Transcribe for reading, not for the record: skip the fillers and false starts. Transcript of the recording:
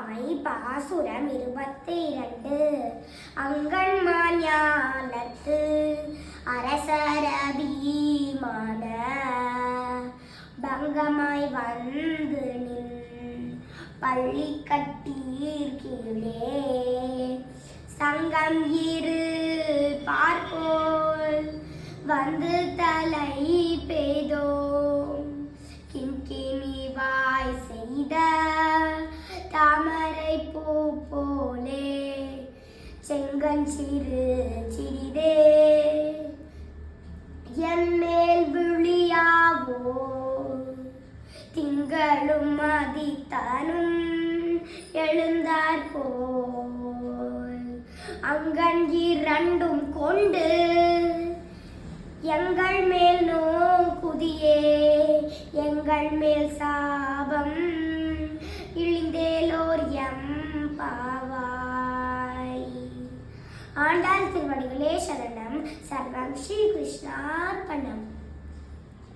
திருப்பாவை பாசுரம் 22. அங்கன்மான் ஞாலத்து அரசரபீமான பங்கமாய் வந்து நின் பள்ளி கட்டீர் கீழே சங்கம் இரு பார்ப்போல் வந்து தலை பெய்தோம் கிண்கிணிவாய் செய்த தாமரை பூ போலே செங்கஞ்சிறு சிறிதே என் மேல் விழியாவோ திங்களும் மதித்தனும் எழுந்தார் போல் அங்கன் இரண்டும் கொண்டு எங்கள் மேல் நோக்குதியே எங்கள் மேல் சாபம் இழிந்தேலோர் எம்பாவாய். ஆண்டாள் திருவடிகளே சரணம். சர்வம் ஸ்ரீ கிருஷ்ணார்ப்பணம்.